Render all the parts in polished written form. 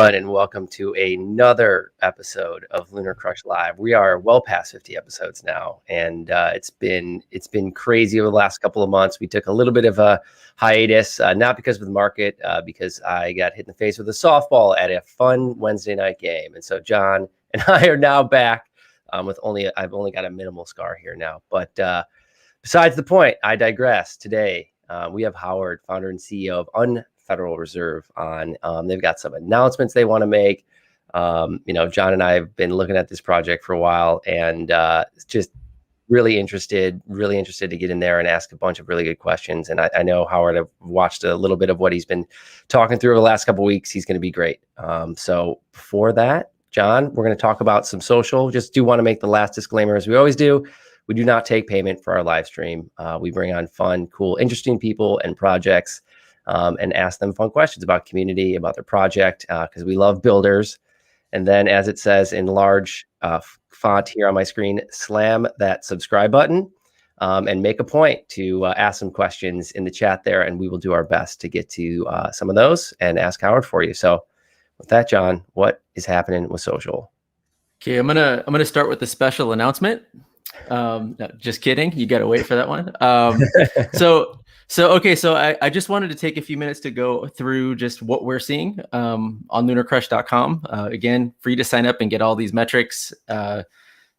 everyone, and welcome to another episode of LunarCRUSH Live. We are well past 50 episodes now, and it's been crazy over the last couple of months. We took a little bit of a hiatus, not because of the market, because I got hit in the face with a softball at a fun Wednesday night game, and so John and I are now back with I've only got a minimal scar here now, but besides the point, I digress. Today we have Howard, founder and CEO of unFederalReserve on. They've got some announcements they want to make. John and I have been looking at this project for a while, and just really interested to get in there and ask a bunch of really good questions. And I know Howard, I've watched a little bit of what he's been talking through over the last couple of weeks. He's going to be great. So before that, John, we're going to talk about some social. Just do want to make the last disclaimer, as we always do. We do not take payment for our live stream. We bring on fun, cool, interesting people and projects, and ask them fun questions about community, about their project, because we love builders. And then, as it says in large font here on my screen, slam that subscribe button and make a point to ask some questions in the chat there, and we will do our best to get to some of those and ask Howard for you. So with that, John, what is happening with social? Okay, I'm gonna start with a special announcement. No, just kidding. You got to wait for that one. So I just wanted to take a few minutes to go through just what we're seeing on LunarCRUSH.com. Again, free to sign up and get all these metrics. A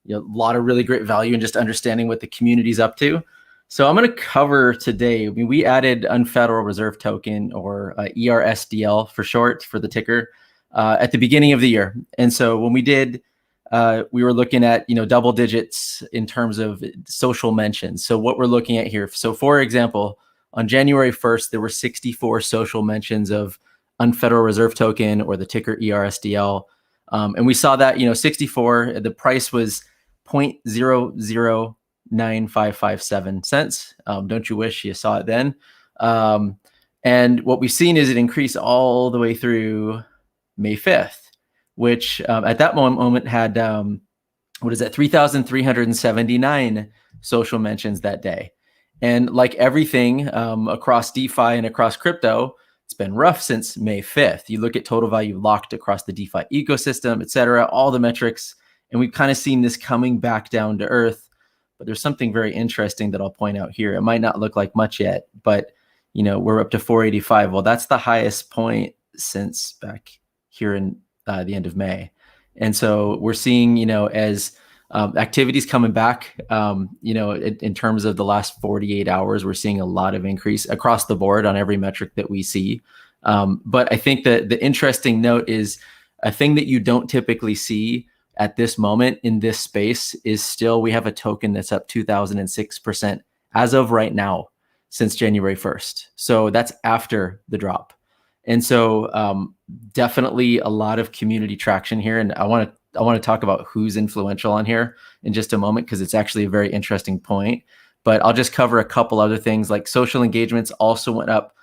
lot of really great value in just understanding what the community's up to. So I'm going to cover today. I mean, we added unFederalReserve token, or ERSDL for short, for the ticker, at the beginning of the year. And so when we did, we were looking at double digits in terms of social mentions. So what we're looking at here. So for example, on January 1st, there were 64 social mentions of unFederalReserve token, or the ticker ERSDL. And we saw that, 64, the price was 0.009557 cents. Don't you wish you saw it then? And what we've seen is it increased all the way through May 5th, which at that moment had, 3,379 social mentions that day. And like everything across DeFi and across crypto, it's been rough since May 5th. You look at total value locked across the DeFi ecosystem, et cetera, all the metrics, and we've kind of seen this coming back down to earth. But there's something very interesting that I'll point out here. It might not look like much yet, but we're up to 485. Well, that's the highest point since back here in the end of May. And so we're seeing, as activities coming back, in terms of the last 48 hours, we're seeing a lot of increase across the board on every metric that we see. But I think that the interesting note is a thing that you don't typically see at this moment in this space is still, we have a token that's up 2,006% as of right now since January 1st. So that's after the drop. And so definitely a lot of community traction here. And I want to talk about who's influential on here in just a moment, because it's actually a very interesting point. But I'll just cover a couple other things, like social engagements also went up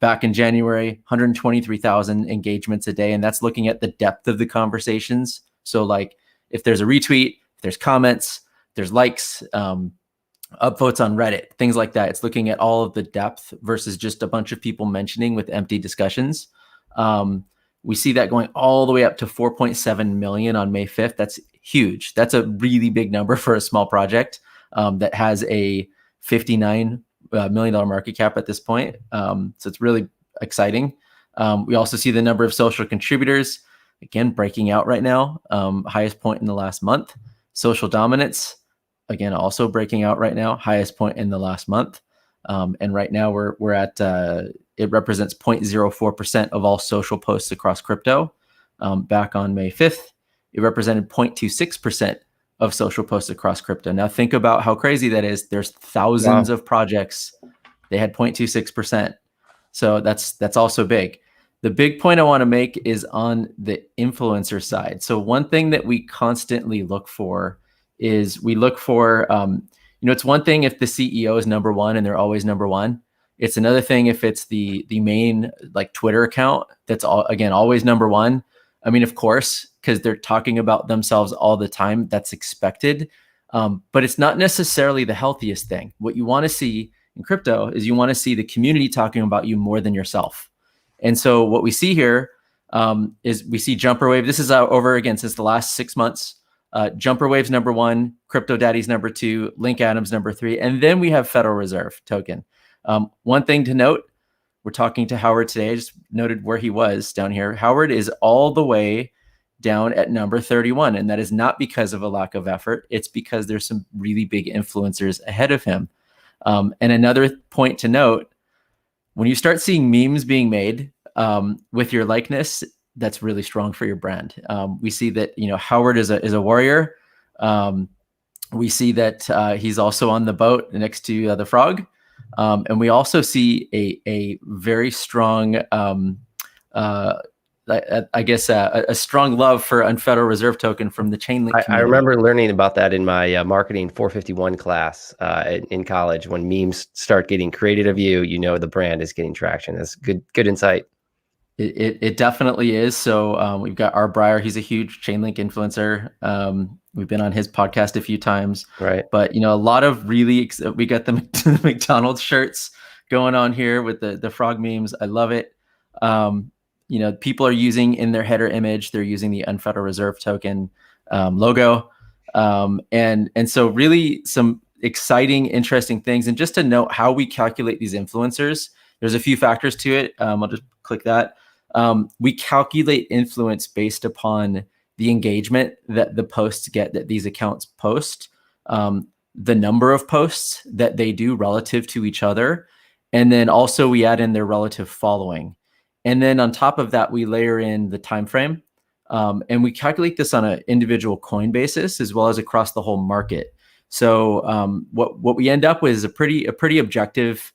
back in January, 123,000 engagements a day. And that's looking at the depth of the conversations. So like if there's a retweet, if there's comments, there's likes, upvotes on Reddit, things like that. It's looking at all of the depth versus just a bunch of people mentioning with empty discussions. We see that going all the way up to 4.7 million on May 5th. That's huge. That's a really big number for a small project that has a $59 million market cap at this point. So it's really exciting. We also see the number of social contributors, again, breaking out right now, highest point in the last month. Social dominance, again, also breaking out right now, highest point in the last month. And right now we're at, it represents 0.04% of all social posts across crypto. Back on May 5th, it represented 0.26% of social posts across crypto. Now think about how crazy that is. There's thousands of projects. They had 0.26%. So that's also big. The big point I want to make is on the influencer side. So one thing that we constantly look for is we look for, it's one thing if the CEO is number one and they're always number one. It's another thing if it's the main like Twitter account that's always number one. I mean, of course, because they're talking about themselves all the time, that's expected. But it's not necessarily the healthiest thing. What you want to see in crypto is you want to see the community talking about you more than yourself. And so what we see here is we see Jumper Wave. This is over again since the last 6 months. Jumper Wave's number 1, Crypto Daddy's number 2, Link Adam's number 3, and then we have Federal Reserve token. One thing to note, we're talking to Howard today. I just noted where he was down here. Howard is all the way down at number 31, and that is not because of a lack of effort. It's because there's some really big influencers ahead of him. And another point to note, when you start seeing memes being made with your likeness, that's really strong for your brand. We see that, Howard is a warrior. We see that he's also on the boat next to the frog. And we also see a very strong, I guess, a strong love for unFederal Reserve token from the Chainlink community. I remember learning about that in my marketing 451 class in college. When memes start getting created of you, the brand is getting traction. That's good insight. It definitely is. So we've got R. Breyer. He's a huge Chainlink influencer. We've been on his podcast a few times. Right. But, a lot of we got the McDonald's shirts going on here with the frog memes. I love it. People are using in their header image, they're using the unFederal Reserve token logo. And so really some exciting, interesting things. And just to note how we calculate these influencers, there's a few factors to it. I'll just click that. We calculate influence based upon the engagement that the posts get, that these accounts post, the number of posts that they do relative to each other. And then also we add in their relative following. And then on top of that, we layer in the time frame. And we calculate this on an individual coin basis as well as across the whole market. So what we end up with is a pretty objective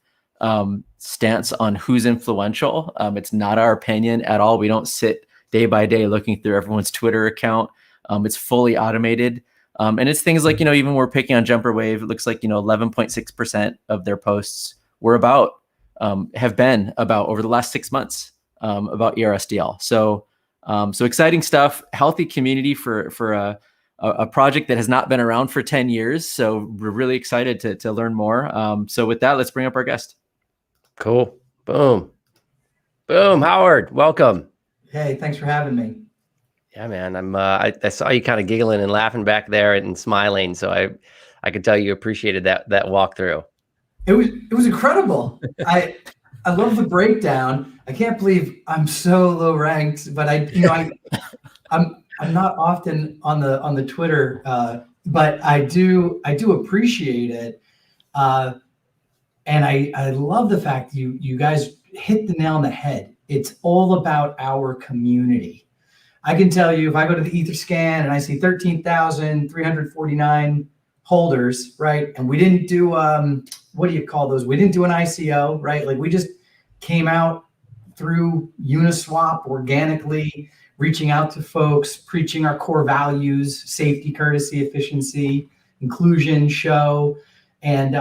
stance on who's influential. It's not our opinion at all. We don't sit day by day looking through everyone's Twitter account. It's fully automated. And it's things like, even we're picking on Jumper Wave. It looks like, 11.6% of their posts were have been about over the last 6 months about ERSDL. So exciting stuff, healthy community for a project that has not been around for 10 years. So we're really excited to learn more. So with that, let's bring up our guest. Cool. Boom. Howard, welcome. Hey, thanks for having me. Yeah, man. I saw you kind of giggling and laughing back there and smiling. So I could tell you appreciated that walkthrough. It was incredible. I love the breakdown. I can't believe I'm so low ranked, but I'm not often on the Twitter, but I do appreciate it. And I love the fact you guys hit the nail on the head. It's all about our community. I can tell you, if I go to the Etherscan and I see 13,349 holders, right? And we didn't do, what do you call those? We didn't do an ICO, right? Like we just came out through Uniswap organically, reaching out to folks, preaching our core values, safety, courtesy, efficiency, inclusion, show. And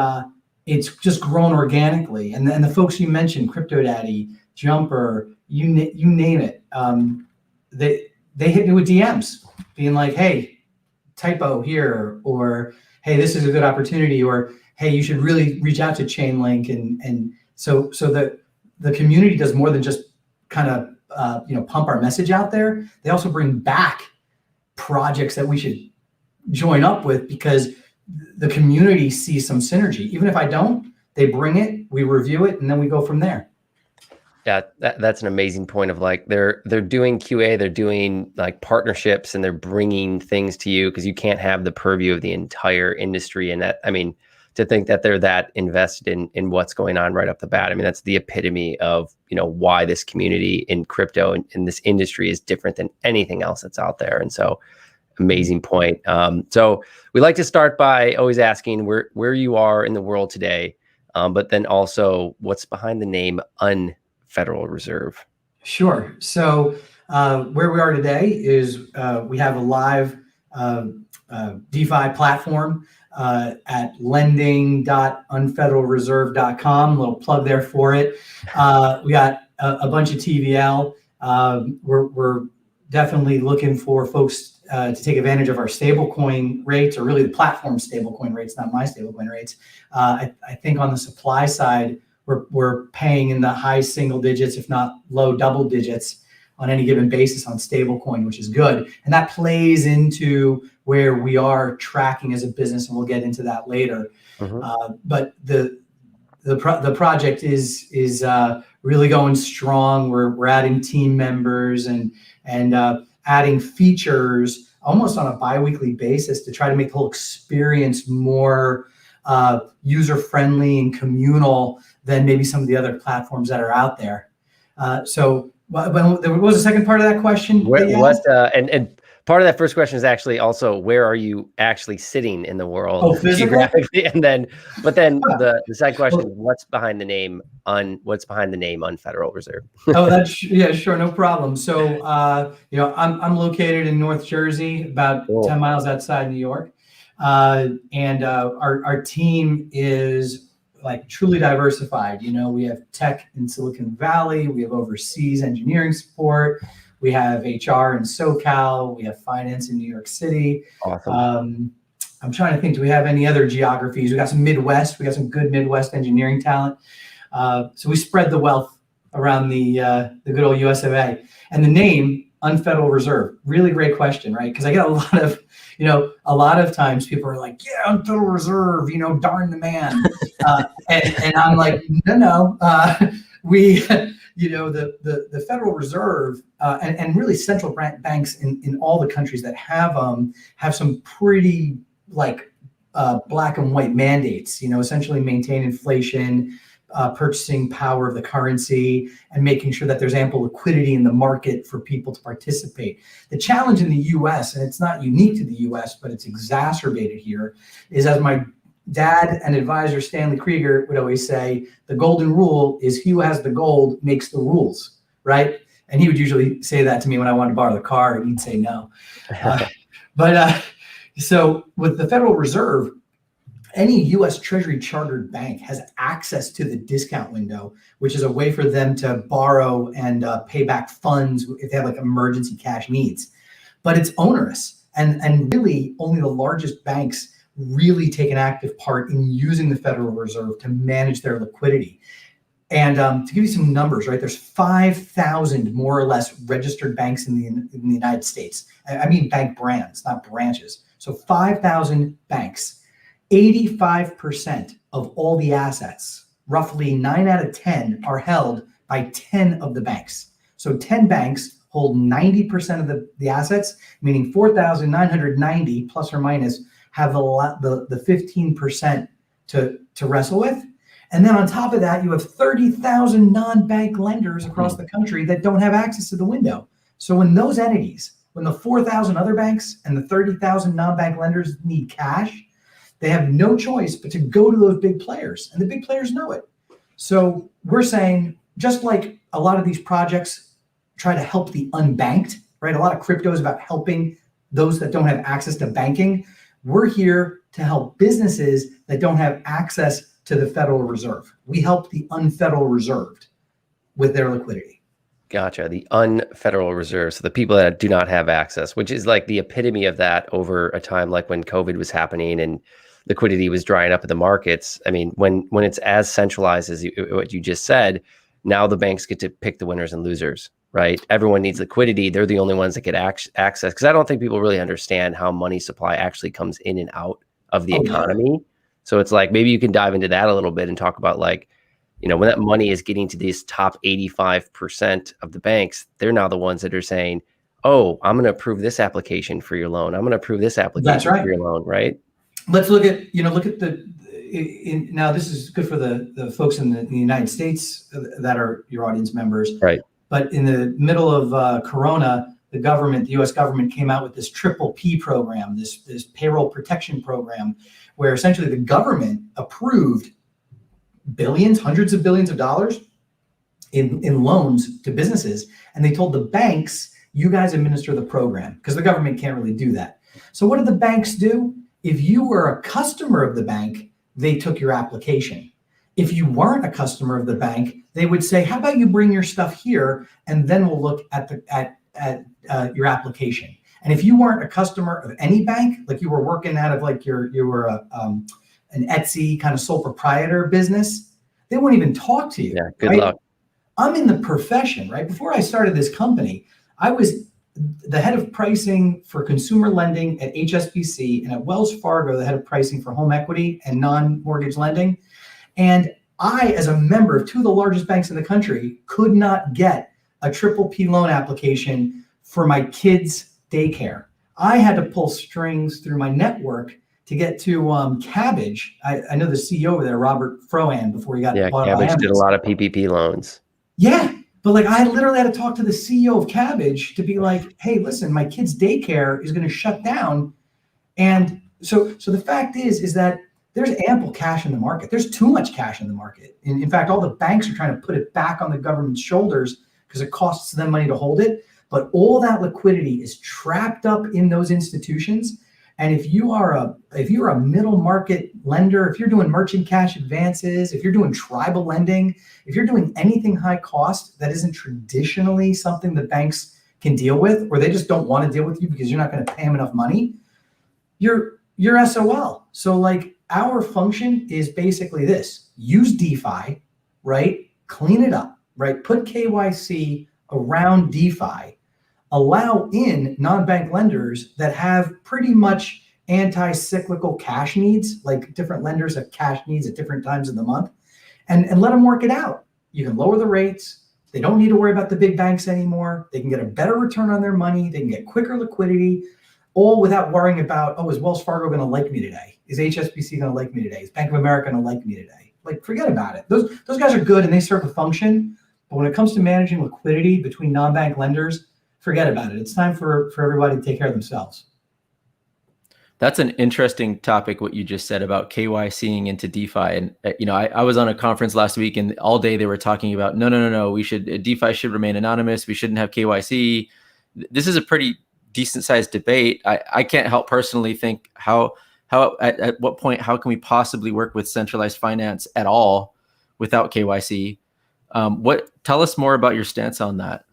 it's just grown organically. And then the folks you mentioned, Crypto Daddy, Jumper, you name it. They hit me with DMs being like, hey, typo here, or hey, this is a good opportunity, or hey, you should really reach out to Chainlink. And so the community does more than just kind of pump our message out there. They also bring back projects that we should join up with because the community sees some synergy. Even if I don't, they bring it, we review it, and then we go from there. Yeah, that's an amazing point of like they're doing QA, they're doing like partnerships, and they're bringing things to you because you can't have the purview of the entire industry. And that, I mean, to think that they're that invested in what's going on right off the bat. I mean, that's the epitome of, why this community in crypto and in this industry is different than anything else that's out there. And so amazing point. So we like to start by always asking where you are in the world today, but then also what's behind the name unFederal Reserve. Sure. So where we are today is we have a live DeFi platform at lending.unfederalreserve.com. Little plug there for it. We got a bunch of TVL. We're definitely looking for folks to take advantage of our stablecoin rates, or really the platform stablecoin rates, not my stablecoin rates. I think on the supply side, we're paying in the high single digits, if not low double digits. on any given basis on stablecoin, which is good. And that plays into where we are tracking as a business, and we'll get into that later. But the project is really going strong. We're adding team members and adding features almost on a bi-weekly basis to try to make the whole experience more user-friendly and communal than maybe some of the other platforms that are out there. So what was the second part of that question? And part of that first question is actually also, where are you actually sitting in the world geographically? And then, but then the second question, what's behind the name unFederal Reserve? Yeah, sure, no problem. So I'm located in North Jersey, about 10 miles outside New York, and our team is like truly diversified. We have tech in Silicon Valley, we have overseas engineering support, we have HR in SoCal, we have finance in New York City. Awesome. I'm trying to think, do we have any other geographies? We got some Midwest, we got some good Midwest engineering talent. So we spread the wealth around the good old US of A. And the name unFederal Reserve, really great question, right? Because I get a lot of times people are like, yeah, unFederal Reserve, darn the man. And I'm like, no. We, the Federal Reserve and really central banks in all the countries that have some pretty black and white mandates, essentially maintain inflation, purchasing power of the currency, and making sure that there's ample liquidity in the market for people to participate. The challenge in the US, and it's not unique to the US, but it's exacerbated here, is, as my dad and advisor Stanley Krieger would always say, the golden rule is he who has the gold makes the rules, right? And he would usually say that to me when I wanted to borrow the car, and he'd say no. So with the Federal Reserve, any U.S. Treasury chartered bank has access to the discount window, which is a way for them to borrow and pay back funds if they have emergency cash needs. But it's onerous, and really only the largest banks really take an active part in using the Federal Reserve to manage their liquidity. And to give you some numbers, right, there's 5,000 more or less registered banks in the United States. I mean bank brands, not branches. So 5,000 banks. 85% of all the assets, roughly 9 out of 10, are held by 10 of the banks. So 10 banks hold 90% of the assets, meaning 4,990 plus or minus have the 15% to wrestle with. And then on top of that, you have 30,000 non-bank lenders across the country that don't have access to the window. So when those entities, when the 4,000 other banks and the 30,000 non-bank lenders need cash, they have no choice but to go to those big players, and the big players know it. So we're saying, just like a lot of these projects try to help the unbanked, right? A lot of crypto is about helping those that don't have access to banking. We're here to help businesses that don't have access to the Federal Reserve. We help the unFederal Reserved with their liquidity. Gotcha. The unFederal Reserve. So the people that do not have access, which is like the epitome of that over a time like when COVID was happening and liquidity was drying up in the markets. I mean, when it's as centralized as what you just said, now the banks get to pick the winners and losers, right? Everyone needs liquidity. They're the only ones that get access. Because I don't think people really understand how money supply actually comes in and out of the economy. So it's like, maybe you can dive into that a little bit and talk about when that money is getting to these top 85% of the banks, they're now the ones that are saying, oh, I'm going to approve this application for your loan. I'm going to approve this application for your loan, right? Let's look at now this is good for the folks in the United States that are your audience members. Right. But in the middle of Corona, the U.S. government came out with this triple P program, this payroll protection program, where essentially the government approved billions, hundreds of billions of dollars in loans to businesses. And they told the banks, you guys administer the program, because the government can't really do that. So what did the banks do? If you were a customer of the bank, they took your application. If you weren't a customer of the bank, they would say, how about you bring your stuff here, and then we'll look at your application. And if you weren't a customer of any bank, like you were working out of you were an Etsy kind of sole proprietor business, they won't even talk to you. Yeah, good luck. I'm in the profession, right? Before I started this company, I was the head of pricing for consumer lending at HSBC, and at Wells Fargo, the head of pricing for home equity and non-mortgage lending. And I, as a member of two of the largest banks in the country, could not get a PPP loan application for my kids' daycare. I had to pull strings through my network to get to Cabbage. I know the CEO over there, Robert Frohan, before he got bought by Cabbage Amazon. did a lot of PPP loans. Yeah, but like I literally had to talk to the CEO of Cabbage to be like, hey, listen, my kid's daycare is going to shut down. And so the fact is that there's ample cash in the market. There's too much cash in the market. In fact, all the banks are trying to put it back on the government's shoulders because it costs them money to hold it. But all that liquidity is trapped up in those institutions. And if you're a middle market lender, if you're doing merchant cash advances, if you're doing tribal lending, if you're doing anything high cost that isn't traditionally something that banks can deal with, or they just don't want to deal with you because you're not going to pay them enough money, you're SOL. So like our function is basically this: use DeFi, right? Clean it up, right? Put KYC around DeFi. Allow in non-bank lenders that have pretty much anti-cyclical cash needs, like different lenders have cash needs at different times of the month, and let them work it out. You can lower the rates. They don't need to worry about the big banks anymore. They can get a better return on their money. They can get quicker liquidity, all without worrying about, oh, is Wells Fargo going to like me today? Is HSBC going to like me today? Is Bank of America going to like me today? Like, forget about it. Those guys are good and they serve a function. But when it comes to managing liquidity between non-bank lenders, forget about it. It's time for everybody to take care of themselves. That's an interesting topic, what you just said about KYCing into DeFi. And, I was on a conference last week and all day they were talking about, no, DeFi should remain anonymous. We shouldn't have KYC. This is a pretty decent sized debate. I can't help personally think how at what point, how can we possibly work with centralized finance at all without KYC? Tell us more about your stance on that.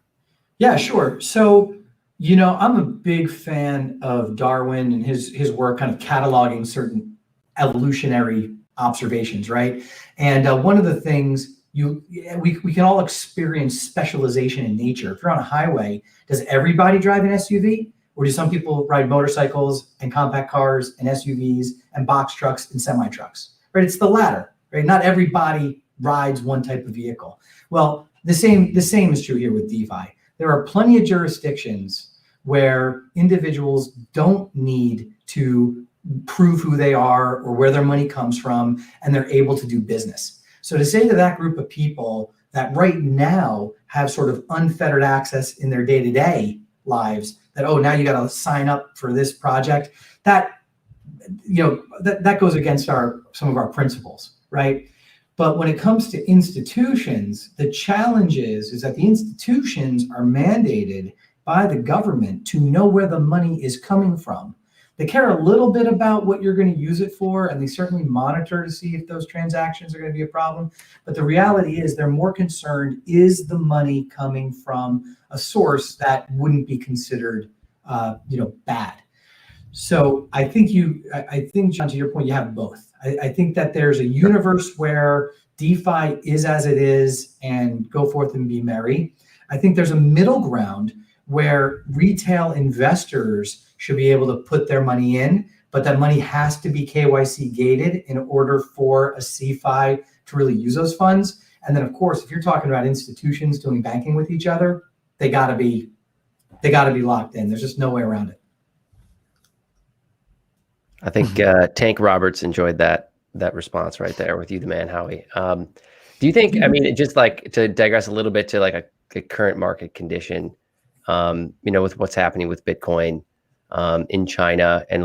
Yeah, sure. So, I'm a big fan of Darwin and his work kind of cataloging certain evolutionary observations, right? And one of the things we can all experience specialization in nature. If you're on a highway, does everybody drive an SUV? Or do some people ride motorcycles and compact cars and SUVs and box trucks and semi trucks, right? It's the latter, right? Not everybody rides one type of vehicle. Well, the same is true here with DeFi. There are plenty of jurisdictions where individuals don't need to prove who they are or where their money comes from, and they're able to do business. So to say to that group of people that right now have sort of unfettered access in their day-to-day lives, that, oh, now you got to sign up for this project, that goes against some of our principles, right? But when it comes to institutions, the challenge is that the institutions are mandated by the government to know where the money is coming from. They care a little bit about what you're going to use it for, and they certainly monitor to see if those transactions are going to be a problem. But the reality is they're more concerned, is the money coming from a source that wouldn't be considered bad? So I think, John, to your point, you have both. I think that there's a universe where DeFi is as it is and go forth and be merry. I think there's a middle ground where retail investors should be able to put their money in, but that money has to be KYC gated in order for a CFI to really use those funds. And then, of course, if you're talking about institutions doing banking with each other, they got to be locked in. There's just no way around it. I think Tank Roberts enjoyed that response right there with you, the man, Howie. Do you think, just like to digress a little bit to like a current market condition, with what's happening with Bitcoin in China, and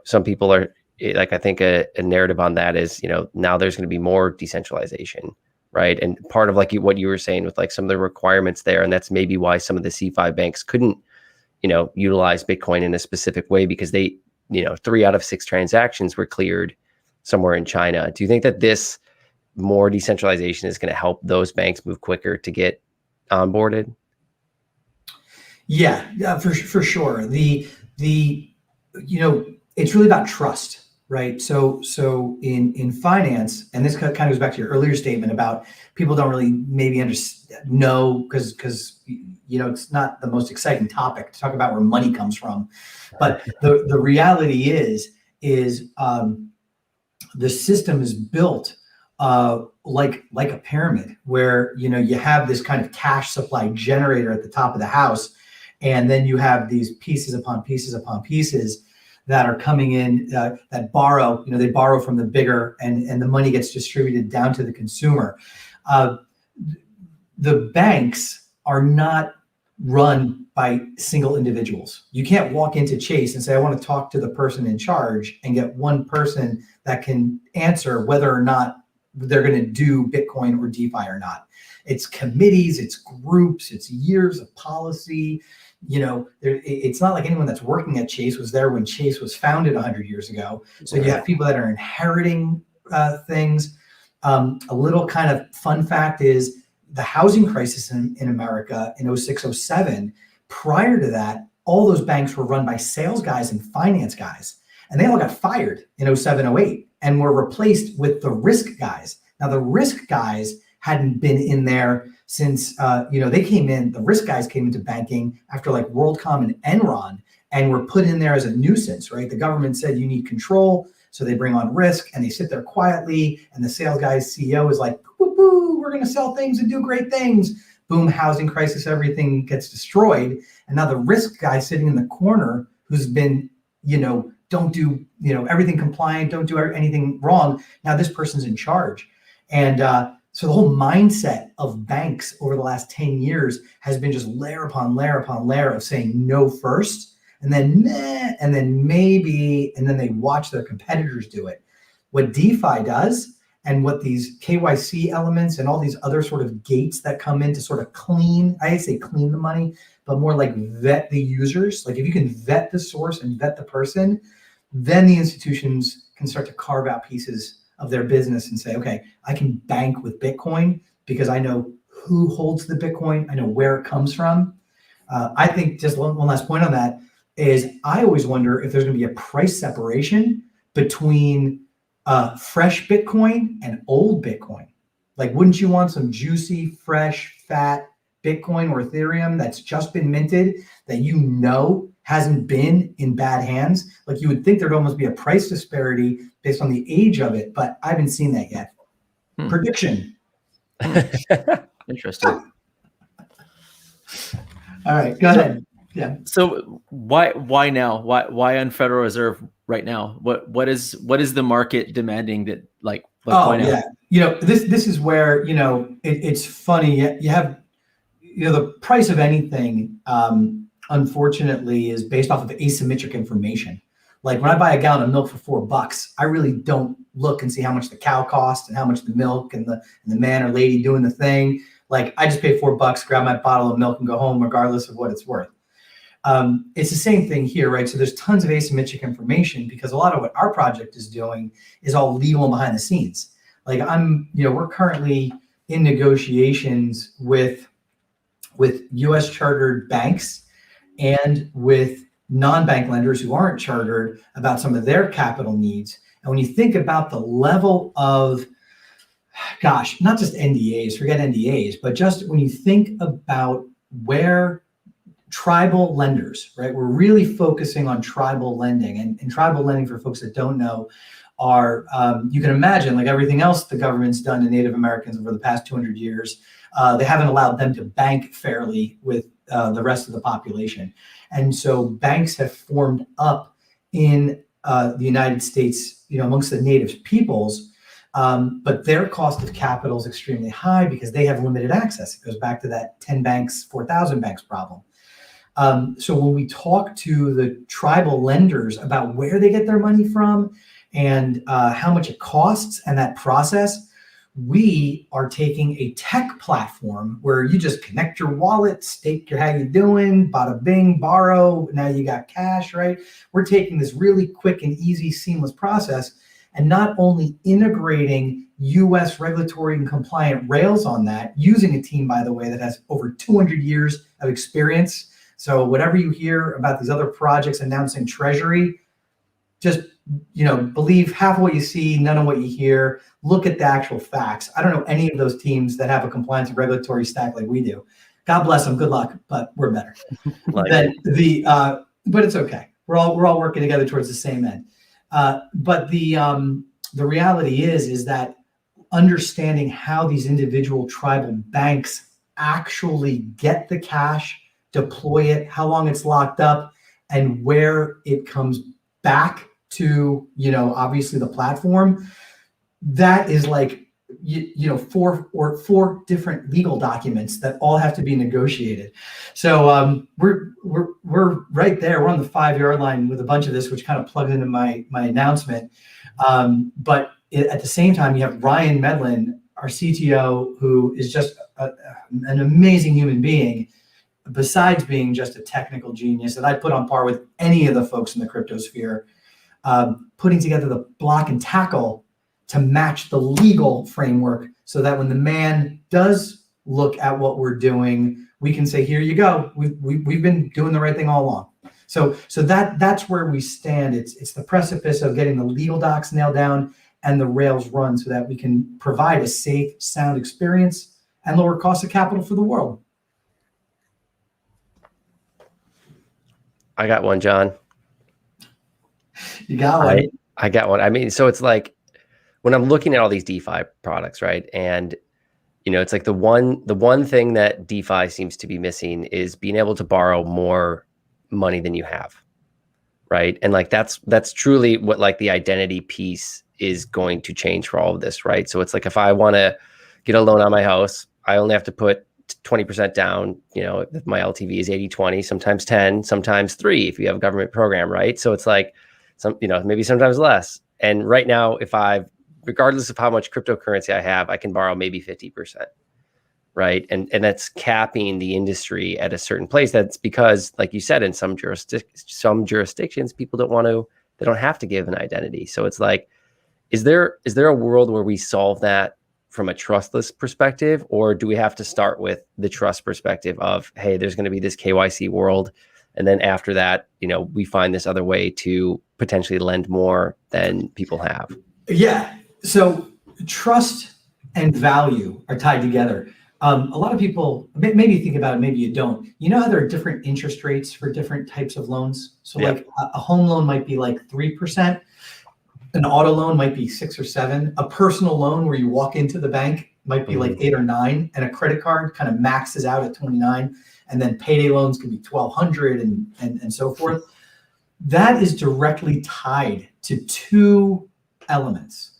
some people are like, I think a narrative on that is, now there's going to be more decentralization, right? And part of like what you were saying with like some of the requirements there, and that's maybe why some of the CFI banks couldn't, utilize Bitcoin in a specific way, because they, 3 out of 6 transactions were cleared somewhere in China. Do you think that this more decentralization is going to help those banks move quicker to get onboarded? Yeah, for sure. It's really about trust, right? So in finance, and this kind of goes back to your earlier statement about people don't really maybe know because it's not the most exciting topic to talk about where money comes from, but the reality is the system is built like a pyramid where you have this kind of cash supply generator at the top of the house, and then you have these pieces upon pieces upon pieces that are coming in that borrow. They borrow from the bigger, and the money gets distributed down to the consumer. The banks are not run by single individuals. You can't walk into Chase and say, I want to talk to the person in charge and get one person that can answer whether or not they're going to do Bitcoin or DeFi or not. It's committees, it's groups, it's years of policy. It's not like anyone that's working at Chase was there when Chase was founded 100 years ago. So you have people that are inheriting things. A little kind of fun fact is the housing crisis in America in 06, 07, prior to that, all those banks were run by sales guys and finance guys. And they all got fired in 07, 08 and were replaced with the risk guys. Now, the risk guys hadn't been in there since, they came in, the risk guys came into banking after like WorldCom and Enron and were put in there as a nuisance, right? The government said you need control. So they bring on risk and they sit there quietly. And the sales guy's CEO is like, woo, we're going to sell things and do great things. Boom, housing crisis, everything gets destroyed. And now the risk guy sitting in the corner who's been, don't do, everything compliant, don't do anything wrong. Now this person's in charge. And so the whole mindset of banks over the last 10 years has been just layer upon layer upon layer of saying no first, and then meh, and then maybe, and then they watch their competitors do it. What DeFi does, and what these KYC elements and all these other sort of gates that come in to sort of clean, I say clean the money, but more like vet the users. Like if you can vet the source and vet the person, then the institutions can start to carve out pieces of their business and say, okay, I can bank with Bitcoin because I know who holds the Bitcoin. I know where it comes from. I think just one last point on that is I always wonder if there's going to be a price separation between fresh Bitcoin and old Bitcoin. Like, wouldn't you want some juicy, fresh, fat Bitcoin or Ethereum that's just been minted that hasn't been in bad hands? Like, you would think there'd almost be a price disparity based on the age of it, but I haven't seen that yet. Prediction. Interesting. All right, go ahead. Yeah. So why now? Why unFederal Reserve right now? What is the market demanding that why now? Yeah. This is where it's funny. You have the price of anything unfortunately is based off of asymmetric information. Like when I buy a gallon of milk for $4, I really don't look and see how much the cow cost and how much the milk and the man or lady doing the thing. Like I just pay $4, grab my bottle of milk and go home regardless of what it's worth. It's the same thing here, right? So there's tons of asymmetric information because a lot of what our project is doing is all legal and behind the scenes. Like we're currently in negotiations with US chartered banks and with non-bank lenders who aren't chartered about some of their capital needs. And when you think about the level of, not just NDAs, forget NDAs, but just when you think about where tribal lenders, right? We're really focusing on tribal lending, and tribal lending, for folks that don't know, are, you can imagine, like everything else the government's done to Native Americans over the past 200 years, they haven't allowed them to bank fairly with the rest of the population. And so banks have formed up in the United States, amongst the native peoples, but their cost of capital is extremely high because they have limited access. It goes back to that 10 banks, 4,000 banks problem. So when we talk to the tribal lenders about where they get their money from and how much it costs and that process, we are taking a tech platform where you just connect your wallet, stake your how you doing, bada bing, borrow, now you got cash, right? We're taking this really quick and easy, seamless process and not only integrating US regulatory and compliant rails on that, using a team, by the way, that has over 200 years of experience. So whatever you hear about these other projects announcing treasury, just, believe half of what you see, none of what you hear. Look at the actual facts. I don't know any of those teams that have a compliance and regulatory stack like we do. God bless them. Good luck, but we're better. But it's okay. We're all working together towards the same end. But the reality is that understanding how these individual tribal banks actually get the cash, deploy it, how long it's locked up, and where it comes back to, obviously the platform, that is like, four different legal documents that all have to be negotiated. So we're right there. We're on the 5-yard line with a bunch of this, which kind of plugs into my announcement. But at the same time, you have Ryan Medlin, our CTO, who is just an amazing human being, besides being just a technical genius that I put on par with any of the folks in the crypto sphere, putting together the block and tackle to match the legal framework so that when the man does look at what we're doing, we can say, here you go. We've been doing the right thing all along. So that's where we stand. It's the precipice of getting the legal docs nailed down and the rails run so that we can provide a safe, sound experience and lower cost of capital for the world. I got one, John. You got one. I got one. I mean, so it's like when I'm looking at all these DeFi products, right? And it's like the one thing that DeFi seems to be missing is being able to borrow more money than you have, right? And like that's truly what like the identity piece is going to change for all of this, right? So it's like if I want to get a loan on my house, I only have to put 20% down. If my LTV is 80-20, sometimes 10, sometimes 3 if you have a government program, right? So it's like maybe sometimes less. And right now, regardless of how much cryptocurrency I have, I can borrow maybe 50%, right? And that's capping the industry at a certain place. That's because, like you said, in some jurisdictions, people they don't have to give an identity. So it's like, is there a world where we solve that from a trustless perspective, or do we have to start with the trust perspective of, hey, there's going to be this KYC world, and then after that, we find this other way to potentially lend more than people have? Yeah. So trust and value are tied together. A lot of people, maybe you think about it, maybe you don't. You know how there are different interest rates for different types of loans? So like a home loan might be like 3%. An auto loan might be 6 or 7. A personal loan where you walk into the bank might be like 8 or 9. And a credit card kind of maxes out at 29. And then payday loans can be 1,200 and so forth. That is directly tied to 2 elements: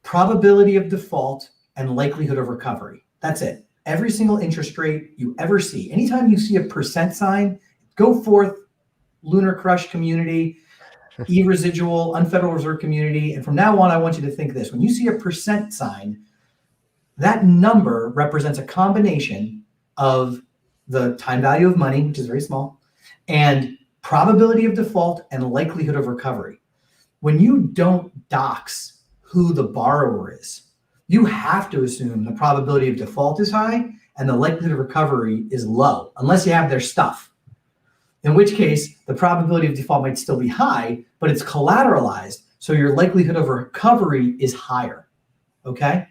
probability of default and likelihood of recovery. That's it. Every single interest rate you ever see, anytime you see a percent sign, go forth, LunarCRUSH community, e-residual, unFederalReserve community. And from now on, I want you to think this: when you see a percent sign, that number represents a combination of the time value of money, which is very small, and probability of default and likelihood of recovery. When you don't dox who the borrower is, you have to assume the probability of default is high and the likelihood of recovery is low, unless you have their stuff. In which case, the probability of default might still be high, but it's collateralized, so your likelihood of recovery is higher, okay?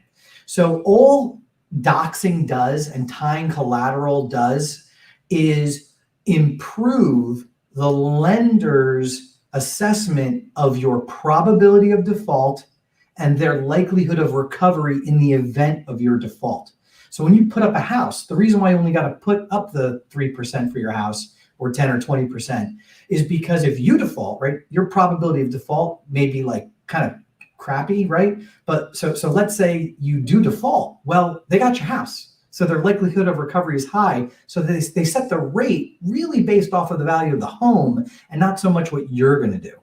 So all doxing does and tying collateral does is improve the lender's assessment of your probability of default and their likelihood of recovery in the event of your default. So when you put up a house, the reason why you only got to put up the 3% for your house or 10 or 20% is because if you default, right, your probability of default may be like kind of crappy, right? But so let's say you do default. Well, they got your house, so their likelihood of recovery is high. So they set the rate really based off of the value of the home and not so much what you're going to do.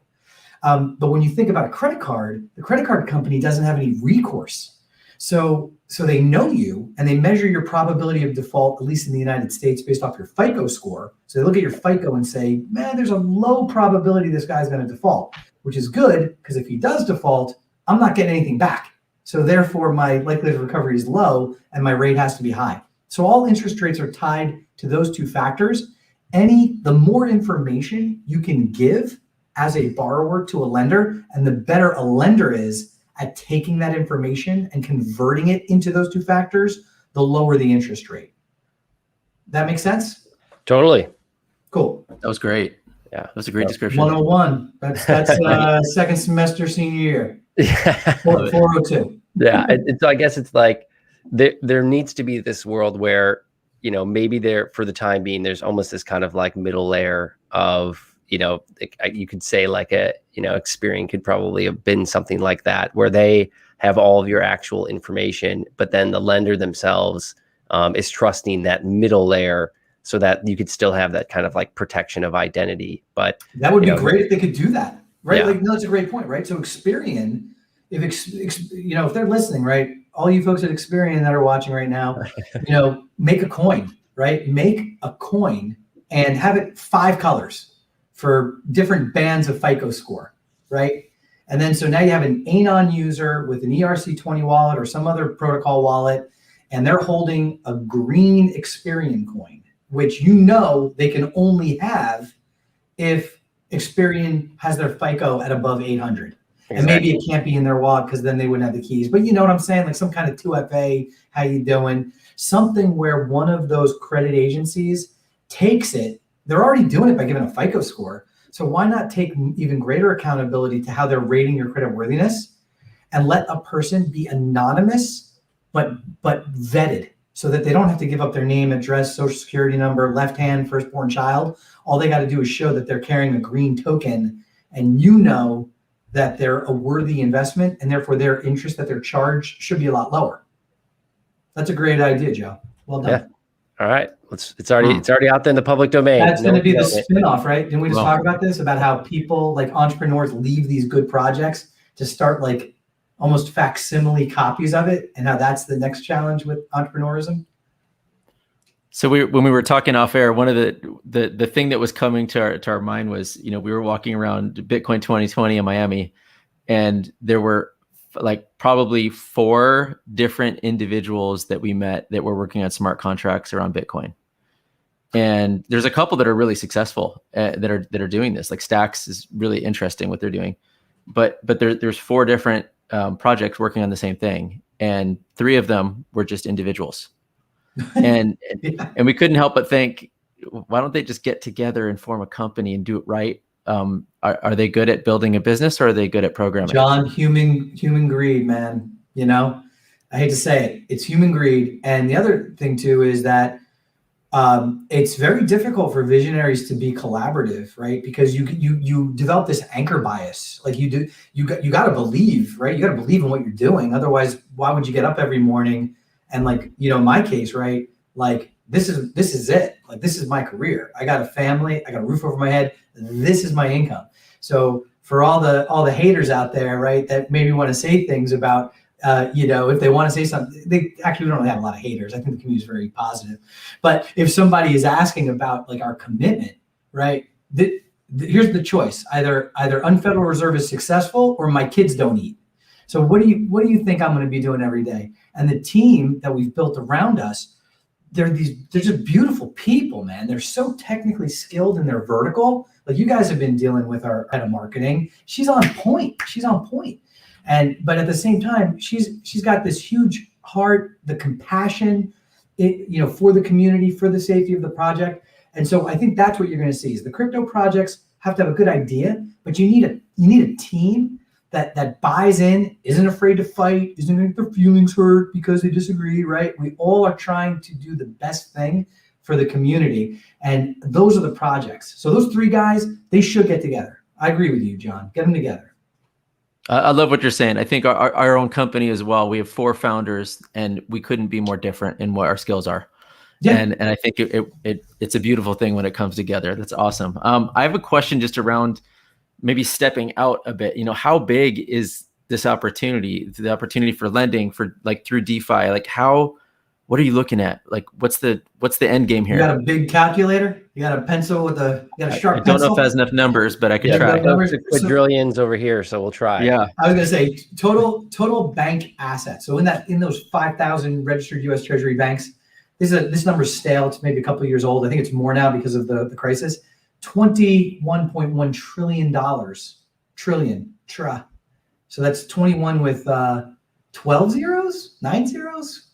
But when you think about a credit card, the credit card company doesn't have any recourse. So they know you and they measure your probability of default, at least in the United States, based off your FICO score. So they look at your FICO and say, man, there's a low probability this guy's going to default, which is good because if he does default, I'm not getting anything back. So therefore, my likelihood of recovery is low and my rate has to be high. So all interest rates are tied to those 2 factors. The more information you can give as a borrower to a lender. And the better a lender is at taking that information and converting it into those two factors, the lower the interest rate. That makes sense? Totally. Cool. That was great. Yeah. That was a great description. 101. That's second semester senior year. Yeah. 402. Yeah. So I guess it's like there needs to be this world where, you know, maybe there for the time being, there's almost this kind of like middle layer of, you know, you could say like a, you know, Experian could probably have been something like that, where they have all of your actual information, but then the lender themselves is trusting that middle layer so that you could still have that kind of like protection of identity. But that would be great if they could do that, right? Yeah. Like, no, that's a great point, right? So Experian, if they're listening, right? All you folks at Experian that are watching right now, you know, make a coin, right? Make a coin and have it 5 colors for different bands of FICO score, right? And then so now you have an Anon user with an ERC20 wallet or some other protocol wallet, and they're holding a green Experian coin, which you know they can only have if Experian has their FICO at above 800. Exactly. And maybe it can't be in their wallet because then they wouldn't have the keys. But you know what I'm saying? Like some kind of 2FA, how you doing? Something where one of those credit agencies takes it. They're already doing it by giving a FICO score. So why not take even greater accountability to how they're rating your credit worthiness and let a person be anonymous, but vetted so that they don't have to give up their name, address, social security number, left hand, firstborn child. All they got to do is show that they're carrying a green token, and you know that they're a worthy investment, and therefore their interest that they're charged should be a lot lower. That's a great idea, Joe. Well done. Yeah. All right. It's already out there in the public domain. That's going to be the spinoff, right? Didn't we just talk about this, about how people like entrepreneurs leave these good projects to start like almost facsimile copies of it, and how that's the next challenge with entrepreneurism? So when we were talking off air, one of the thing that was coming to our mind was, you know, we were walking around Bitcoin 2020 in Miami, and there were like probably 4 different individuals that we met that were working on smart contracts around Bitcoin. And there's a couple that are really successful that are doing this. Like Stacks is really interesting what they're doing, but there's 4 different projects working on the same thing, and 3 of them were just individuals. And we couldn't help but think, why don't they just get together and form a company and do it right? Are they good at building a business, or are they good at programming? John, human greed, man. You know, I hate to say it, it's human greed. And the other thing too is that it's very difficult for visionaries to be collaborative, right? Because you develop this anchor bias. Like you got to believe, right? You got to believe in what you're doing. Otherwise, why would you get up every morning? And like, you know, in my case, right? Like this is it. Like, this is my career. I got a family, I got a roof over my head. This is my income. So for all the haters out there, right, that maybe want to say things about, you know, if they want to say something, we don't really have a lot of haters. I think the community is very positive. But if somebody is asking about like our commitment, right, here's the choice. Either unFederal Reserve is successful or my kids don't eat. So what do you think I'm going to be doing every day? And the team that we've built around us, they're just beautiful people, man. They're so technically skilled in their vertical. Like you guys have been dealing with our head of marketing. She's on point. But at the same time, she's got this huge heart, the compassion, for the community, for the safety of the project. And so I think that's what you're going to see is the crypto projects have to have a good idea, but you need a team that buys in, isn't afraid to fight, isn't going to get their feelings hurt because they disagree, right? We all are trying to do the best thing for the community. And those are the projects. So those 3 guys, they should get together. I agree with you, John. Get them together. I love what you're saying. I think our own company as well, we have 4 founders, and we couldn't be more different in what our skills are. Yeah. And I think it's a beautiful thing when it comes together. That's awesome. I have a question just around maybe stepping out a bit. You know, how big is this opportunity, the opportunity for lending for like through DeFi? Like what are you looking at? Like what's the end game here? You got a big calculator? You got a pencil you got a sharp pencil? I don't know if it has enough numbers, but I could try. Quadrillions over here, so we'll try. Yeah. I was gonna say total bank assets. So in those 5,000 registered US Treasury banks, this number is stale. It's maybe a couple of years old. I think it's more now because of the crisis. $21.1 trillion. So that's 21 with 12 zeros, 9 zeros.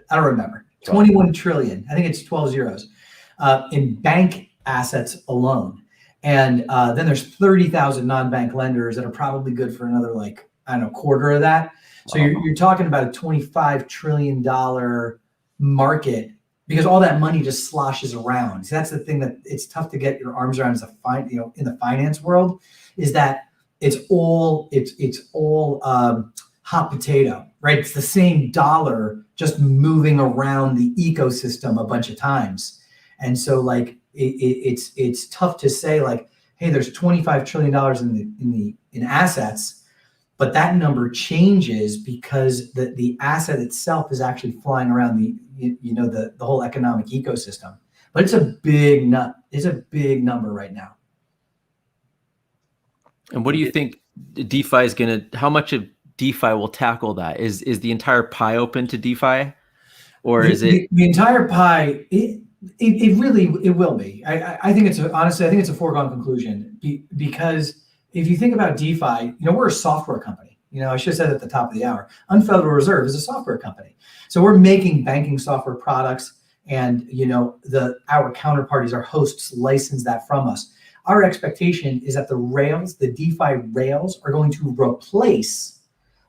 I don't remember. 21 trillion. I think it's 12 zeros in bank assets alone. And then there's 30,000 non-bank lenders that are probably good for another, like, I don't know, quarter of that. So you're talking about a $25 trillion market, because all that money just sloshes around. So that's the thing that it's tough to get your arms around as in the finance world, is that it's all hot potato, right? It's the same dollar just moving around the ecosystem a bunch of times. And so like it's tough to say like, hey, there's $25 trillion in assets, but that number changes because the asset itself is actually flying around the whole economic ecosystem. But it's a big number right now. And what do you think DeFi is how much of DeFi will tackle that? Is the entire pie open to DeFi, or is it the entire pie? It really will be. I think honestly, I think it's a foregone conclusion because if you think about DeFi, we're a software company. I should have said at the top of the hour, unFederalReserve is a software company. So we're making banking software products, and our counterparties, our hosts, license that from us. Our expectation is that the DeFi rails are going to replace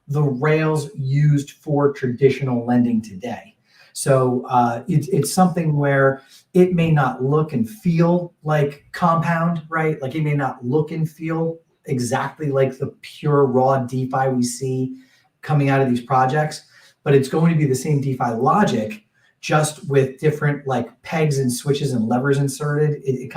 the rails used for traditional lending today. So it's something where it may not look and feel like Compound, right? Like it may not look and feel exactly like the pure raw DeFi we see coming out of these projects, but it's going to be the same DeFi logic, just with different like pegs and switches and levers inserted. It's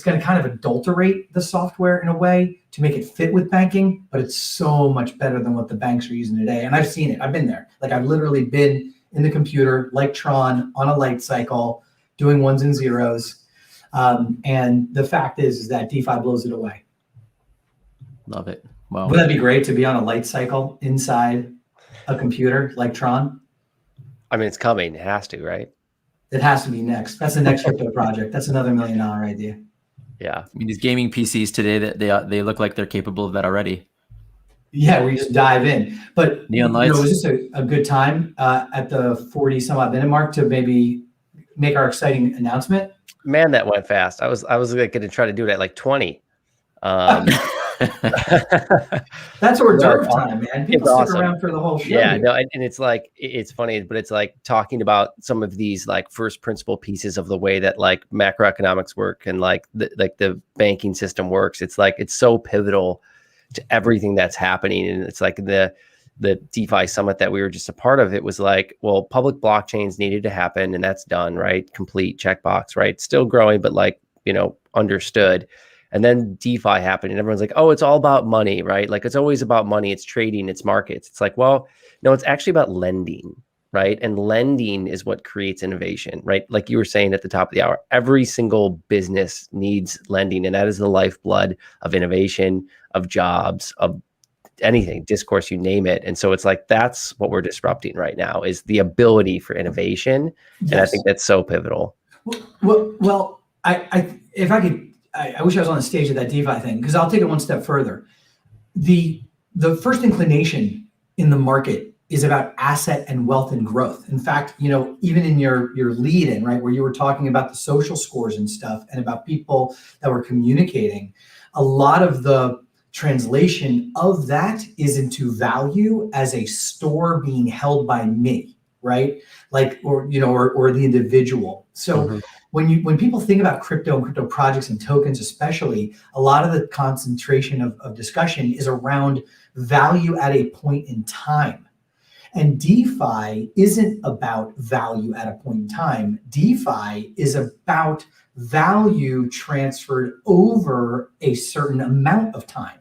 going to kind of adulterate the software in a way to make it fit with banking, but it's so much better than what the banks are using today. And I've seen it. I've been there. Like I've literally been in the computer, like Tron, on a light cycle, doing ones and zeros. And the fact is that DeFi blows it away. Love it. Wow. Would that be great to be on a light cycle inside a computer like Tron? I mean, it's coming. It has to, right? It has to be next. That's the next crypto project. That's another $1 million idea. Yeah. I mean, these gaming PCs today, that they look like they're capable of that already. Yeah, we just dive in. But neon lights. Was this a good time at the 40 some odd minute mark to maybe make our exciting announcement? Man, that went fast. I was like going to try to do it at like 20. That's hors d'oeuvre time, man. People stick around for the whole show. Yeah, no, and it's like it's funny, but it's like talking about some of these like first principle pieces of the way that like macroeconomics work and like the banking system works. It's like it's so pivotal to everything that's happening, and it's like the DeFi summit that we were just a part of. It was like, well, public blockchains needed to happen, and that's done, right? Complete checkbox, right? Still growing, but like understood. And then DeFi happened and everyone's like, oh, it's all about money, right? Like it's always about money. It's trading, it's markets. It's like, well, no, it's actually about lending, right? And lending is what creates innovation, right? Like you were saying at the top of the hour, every single business needs lending. And that is the lifeblood of innovation, of jobs, of anything, discourse, you name it. And so it's like, that's what we're disrupting right now, is the ability for innovation. Yes. And I think that's so pivotal. Well, if I could, I wish I was on the stage of that DeFi thing, because I'll take it one step further. The first inclination in the market is about asset and wealth and growth. In fact, even in your lead in, right, where you were talking about the social scores and stuff and about people that were communicating, a lot of the translation of that is into value as a store being held by me, right? Like, or the individual. So when people think about crypto and crypto projects and tokens, especially, a lot of the concentration of discussion is around value at a point in time. And DeFi isn't about value at a point in time. DeFi is about value transferred over a certain amount of time.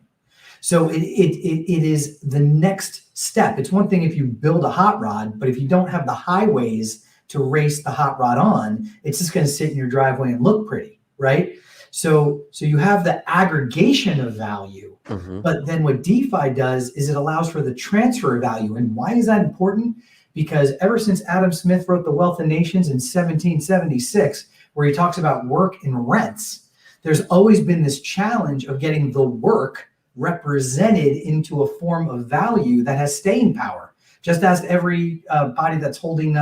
So it is the next step. It's one thing if you build a hot rod, but if you don't have the highways to race the hot rod on, it's just going to sit in your driveway and look pretty, right? So you have the aggregation of value, but then what DeFi does is it allows for the transfer of value. And why is that important? Because ever since Adam Smith wrote The Wealth of Nations in 1776, where he talks about work and rents, there's always been this challenge of getting the work represented into a form of value that has staying power. Just as every body that's holding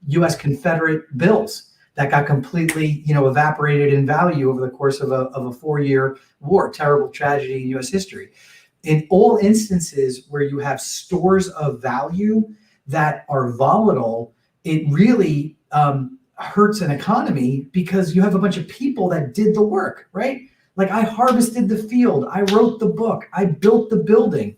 U.S. Confederate bills that got completely, evaporated in value over the course of a 4-year war, terrible tragedy in U.S. history. In all instances where you have stores of value that are volatile, it really hurts an economy because you have a bunch of people that did the work, right? Like I harvested the field, I wrote the book, I built the building.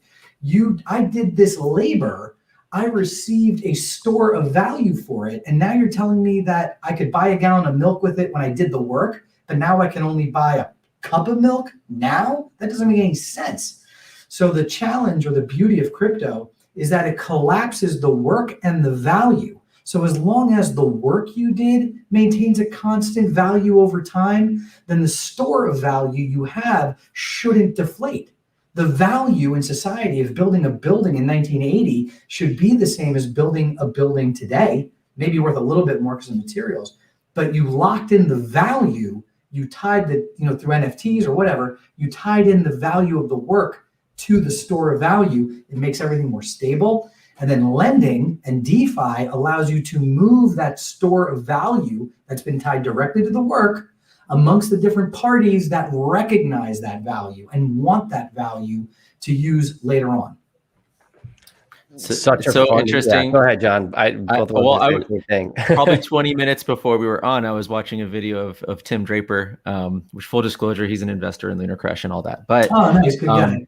I did this labor, I received a store of value for it. And now you're telling me that I could buy a gallon of milk with it when I did the work, but now I can only buy a cup of milk now? That doesn't make any sense. So the challenge or the beauty of crypto is that it collapses the work and the value. So as long as the work you did maintains a constant value over time, then the store of value you have shouldn't deflate. The value in society of building a building in 1980 should be the same as building a building today, maybe worth a little bit more because of materials, but you locked in the value, you tied the, through NFTs or whatever, you tied in the value of the work to the store of value. It makes everything more stable. And then lending and DeFi allows you to move that store of value that's been tied directly to the work amongst the different parties that recognize that value and want that value to use later on. So interesting. Yeah, go ahead, John. Probably 20 minutes before we were on, I was watching a video of Tim Draper, which full disclosure, he's an investor in LunarCRUSH and all that. But nice, good guy.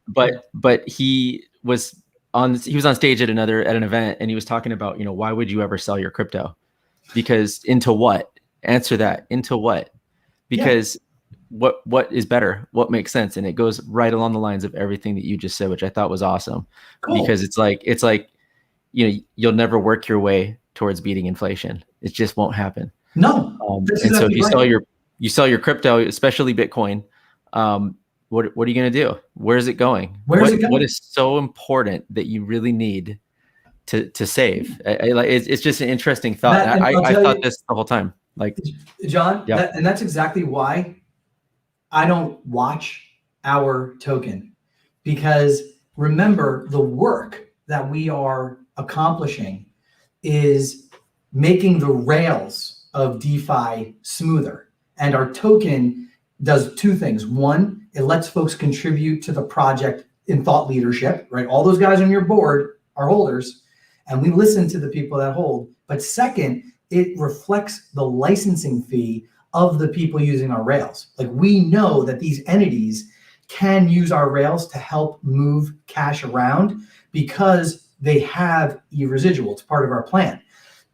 But he was on stage at an event, and he was talking about, why would you ever sell your crypto? Because into what? Answer that. Into what? Because what is better? What makes sense? And it goes right along the lines of everything that you just said, which I thought was awesome. Cool. Because it's like, you'll never work your way towards beating inflation. It just won't happen. No. And so if you sell your crypto, especially Bitcoin, what are you going to do? Where is it going? What is so important that you really need to save? It's just an interesting thought. I thought this the whole time. Like, John, and that's exactly why I don't watch our token, because remember, the work that we are accomplishing is making the rails of DeFi smoother. And our token does two things. One, it lets folks contribute to the project in thought leadership, right? All those guys on your board are holders, and we listen to the people that hold. But second, it reflects the licensing fee of the people using our rails. Like, we know that these entities can use our rails to help move cash around because they have e-residual. It's part of our plan.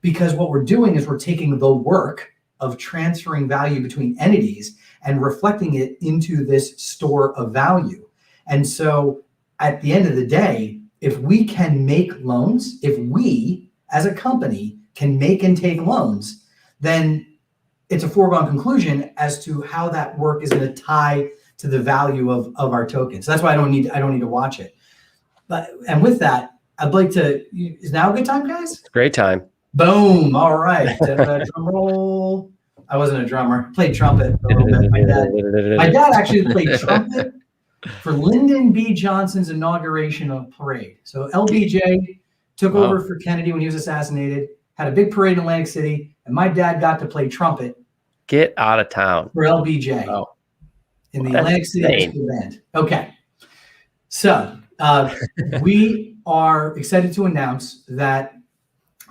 Because what we're doing is we're taking the work of transferring value between entities and reflecting it into this store of value. And so at the end of the day, if we can make loans, if we as a company can make and take loans, then it's a foregone conclusion as to how that work is going to tie to the value of our token. So that's why I don't need to watch it. And with that, I'd like to, is now a good time, guys? Great time. Boom. All right. Drum roll. I wasn't a drummer. Played trumpet a little bit. My dad actually played trumpet for Lyndon B. Johnson's inauguration parade. So LBJ took over for Kennedy when he was assassinated, had a big parade in Atlantic City, and my dad got to play trumpet. Get out of town. For LBJ in the Atlantic City band. Okay. So we are excited to announce that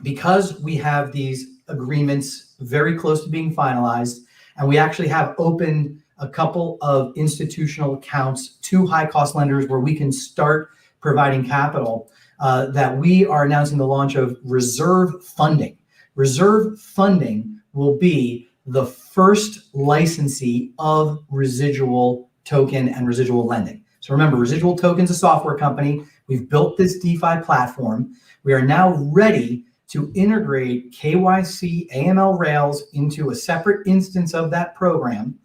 because we have these agreements very close to being finalized, and we actually have opened a couple of institutional accounts to high-cost lenders where we can start providing capital, that we are announcing the launch of reserve funding. Reserve funding will be the first licensee of residual token and residual lending. So remember, Residual Token's a software company. We've built this DeFi platform. We are now ready to integrate KYC AML rails into a separate instance of that program.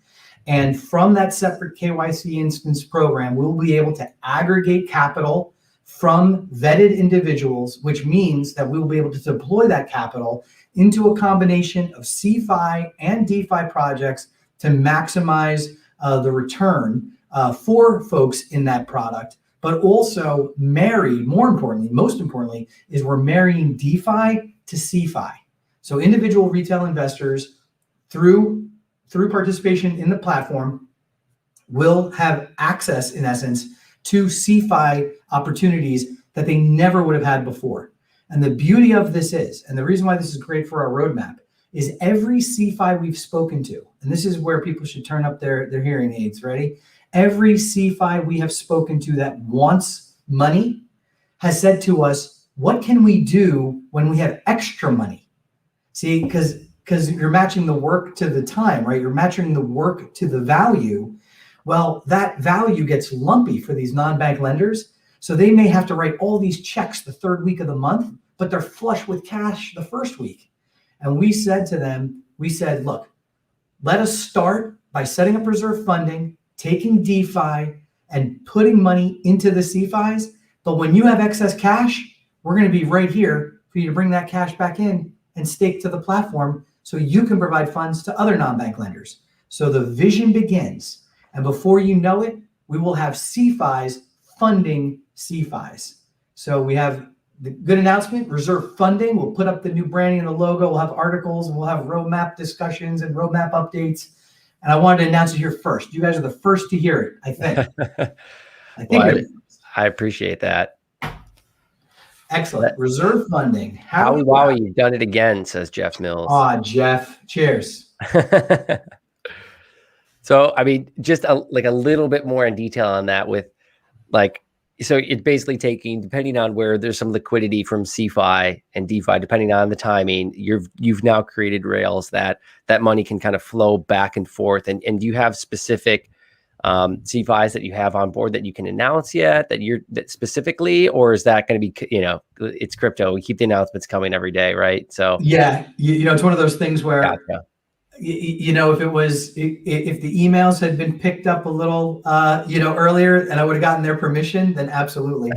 And from that separate KYC instance program, we'll be able to aggregate capital from vetted individuals, which means that we will be able to deploy that capital into a combination of CeFi and DeFi projects to maximize the return for folks in that product, but also most importantly, is we're marrying DeFi to CeFi. So individual retail investors through participation in the platform will have access, in essence, to CeFi opportunities that they never would have had before. And the beauty of this is, and the reason why this is great for our roadmap, is every CeFi we've spoken to, and this is where people should turn up their hearing aids, ready? Every CeFi we have spoken to that wants money has said to us, what can we do when we have extra money? See, because you're matching the work to the time, right? You're matching the work to the value. Well, that value gets lumpy for these non-bank lenders. So they may have to write all these checks the third week of the month, but they're flush with cash the first week. And we said to them, look, let us start by setting up reserve funding, taking DeFi and putting money into the CeFis. But when you have excess cash, we're going to be right here for you to bring that cash back in and stake to the platform so you can provide funds to other non-bank lenders. So the vision begins. And before you know it, we will have CeFis funding CeFis. So we have the good announcement, reserve funding. We'll put up the new branding and the logo. We'll have articles. We'll have roadmap discussions and roadmap updates. And I wanted to announce it here first. You guys are the first to hear it, I think. I appreciate that. Excellent. Reserve funding. Wow, you've done it again, says Jeff Mills. Jeff, cheers. So, I mean, just a little bit more in detail on that with so it's basically taking, depending on where there's some liquidity from CeFi and DeFi, depending on the timing, you've now created rails that money can kind of flow back and forth. And do you have specific CeFis that you have on board that you can announce yet that specifically, or is that going to be, it's crypto. We keep the announcements coming every day, right? So yeah, it's one of those things where, gotcha. If the emails had been picked up a little, earlier and I would have gotten their permission, then absolutely.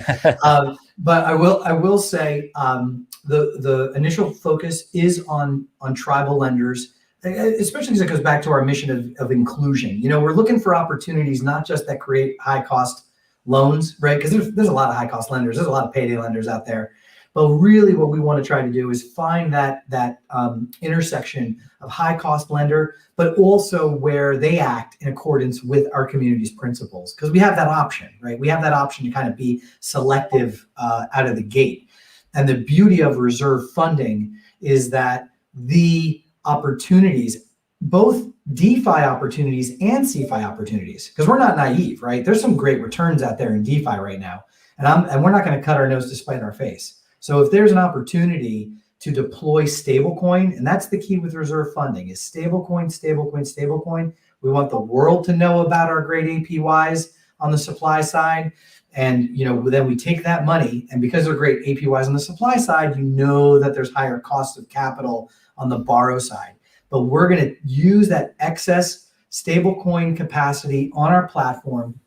But I will say the initial focus is on tribal lenders, especially because it goes back to our mission of inclusion. We're looking for opportunities, not just that create high cost loans, right? Because there's a lot of high cost lenders. There's a lot of payday lenders out there. But really what we want to try to do is find that intersection of high cost lender, but also where they act in accordance with our community's principles. Because we have that option, right? We have that option to kind of be selective out of the gate. And the beauty of reserve funding is that the opportunities, both DeFi opportunities and CeFi opportunities, because we're not naive, right? There's some great returns out there in DeFi right now. And we're not going to cut our nose to spite our face. So if there's an opportunity to deploy stablecoin, and that's the key with reserve funding, is stablecoin. We want the world to know about our great APYs on the supply side. And then we take that money, and because they're great APYs on the supply side, that there's higher costs of capital on the borrow side. But we're going to use that excess stablecoin capacity on our platform.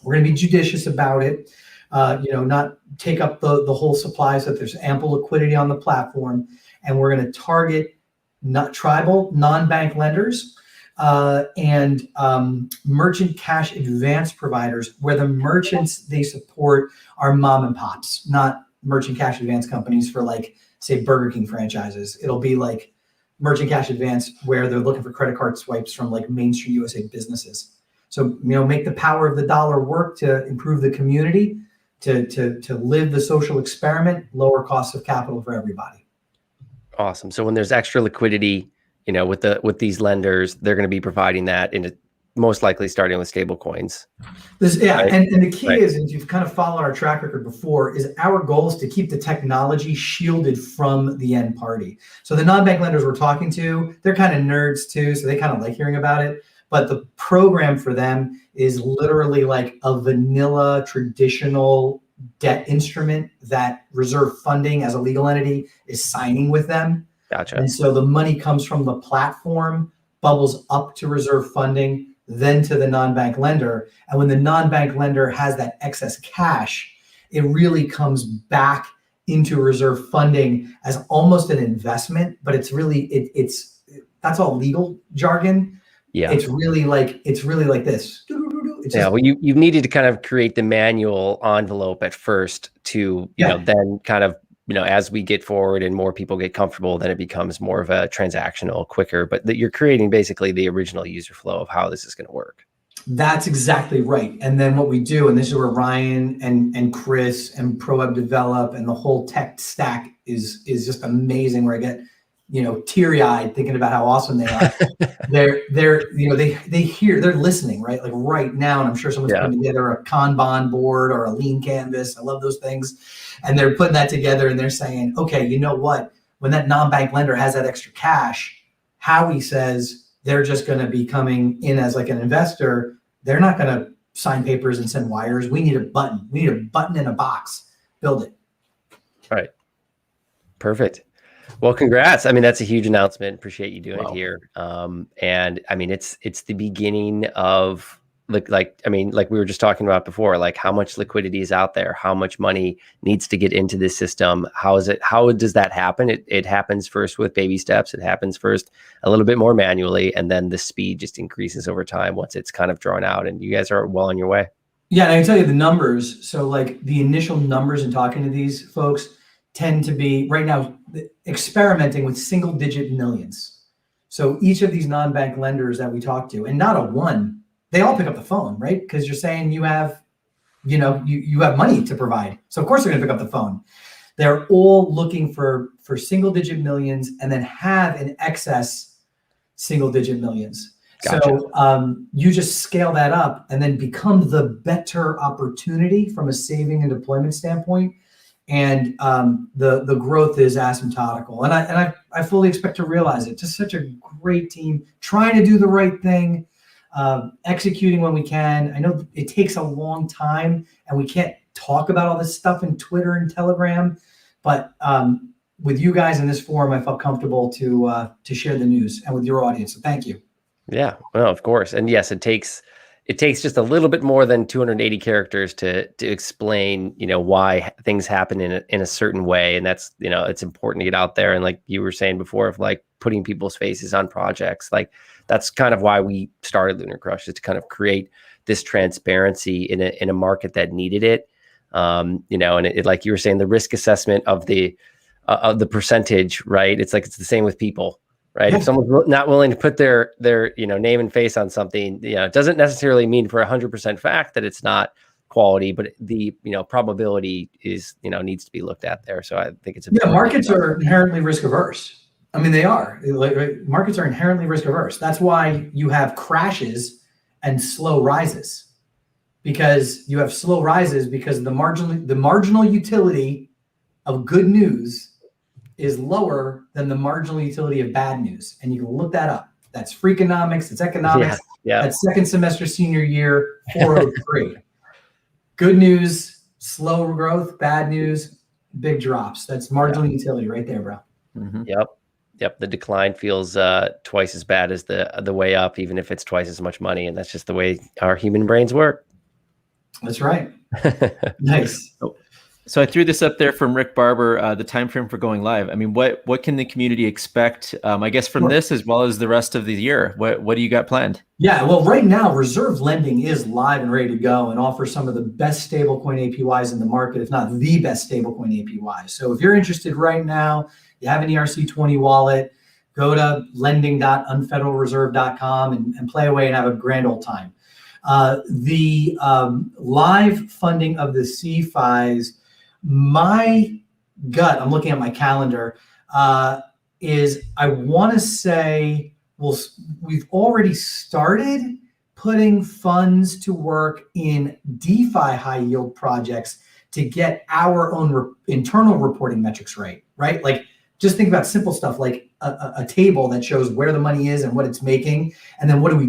We're going to be judicious about it. Not take up the whole supply so that there's ample liquidity on the platform. And we're going to target tribal non-bank lenders and merchant cash advance providers, where the merchants they support are mom and pops, not merchant cash advance companies for say Burger King franchises. It'll be like merchant cash advance where they're looking for credit card swipes from mainstream USA businesses. So, make the power of the dollar work to improve the community, to live the social experiment, lower costs of capital for everybody. Awesome. So when there's extra liquidity, with these lenders, they're going to be providing that most likely starting with stable coins. Right? And the key is, and you've kind of followed our track record before, is our goal is to keep the technology shielded from the end party. So the non-bank lenders we're talking to, they're kind of nerds too, so they kind of like hearing about it. But the program for them is literally like a vanilla traditional debt instrument that reserve funding as a legal entity is signing with them. Gotcha. And so the money comes from the platform, bubbles up to reserve funding, then to the non-bank lender. And when the non-bank lender has that excess cash, it really comes back into reserve funding as almost an investment, but it's really, that's all legal jargon. Yeah. It's really like this. It's Yeah, just, well, you've needed to kind of create the manual envelope at first to, then kind of, as we get forward and more people get comfortable, then it becomes more of a transactional, quicker, but that you're creating basically the original user flow of how this is going to work. That's exactly right. And then what we do, and this is where Ryan and Chris and ProWeb Develop and the whole tech stack is just amazing, where I get, teary-eyed thinking about how awesome they are. they're they're listening, right? Like right now, and I'm sure someone's putting together a Kanban board or a lean canvas. I love those things. And they're putting that together and they're saying, okay, you know what? When that non-bank lender has that extra cash, Howie says they're just going to be coming in as like an investor. They're not going to sign papers and send wires. We need a button. We need a button in a box. Build it. Right. Perfect. Well, congrats. I mean, that's a huge announcement. Appreciate you doing it here. And I mean, it's the beginning of like we were just talking about before, like how much liquidity is out there, how much money needs to get into this system. How does that happen? It happens first with baby steps. It happens first a little bit more manually, and then the speed just increases over time once it's kind of drawn out, and you guys are well on your way. Yeah. And I can tell you the numbers. So like the initial numbers in talking to these folks tend to be right now experimenting with single digit millions. So each of these non-bank lenders that we talk to, and not a one, they all pick up the phone, right? Because you're saying you have, you have money to provide. So of course they're going to pick up the phone. They're all looking for single digit millions and then have an excess single digit millions. Gotcha. So you just scale that up and then become the better opportunity from a saving and deployment standpoint. And the growth is asymptotical, and I fully expect to realize it. Just such a great team, trying to do the right thing, executing when we can. I know it takes a long time, and we can't talk about all this stuff in Twitter and Telegram, but with you guys in this forum, I felt comfortable to share the news, and with your audience. So thank you. Yeah, well, of course, and yes, it takes just a little bit more than 280 characters to explain, why things happen in a certain way. And that's, it's important to get out there. And like you were saying before, of like putting people's faces on projects, like that's kind of why we started LunarCRUSH, is to kind of create this transparency in a market that needed it. And it, like you were saying, the risk assessment of the percentage, right? It's like, it's the same with people. Right. If someone's not willing to put their name and face on something, it doesn't necessarily mean for 100% fact that it's not quality, but the probability is needs to be looked at there. So I think it's markets are inherently risk averse. I mean, they are. Markets are inherently risk averse. That's why you have crashes and slow rises, because you have slow rises because the marginal utility of good news is lower than the marginal utility of bad news. And you can look that up. That's Freakonomics, it's economics. Yeah. That's second semester senior year 403. Good news, slow growth, bad news, big drops. That's marginal utility right there, bro. Mm-hmm. Yep. The decline feels twice as bad as the way up, even if it's twice as much money. And that's just the way our human brains work. That's right. Nice. So I threw this up there from Rick Barber, the time frame for going live. I mean, what can the community expect, I guess, from this as well as the rest of the year? What do you got planned? Yeah, well, right now, reserve lending is live and ready to go and offers some of the best stablecoin APYs in the market, if not the best stablecoin APYs. So if you're interested right now, you have an ERC20 wallet, go to lending.unfederalreserve.com and play away and have a grand old time. The live funding of the CFIs, my gut, I'm looking at my calendar, is I want to say, well, we've already started putting funds to work in DeFi high yield projects to get our own internal reporting metrics right? Like, just think about simple stuff like a table that shows where the money is and what it's making, and then what do we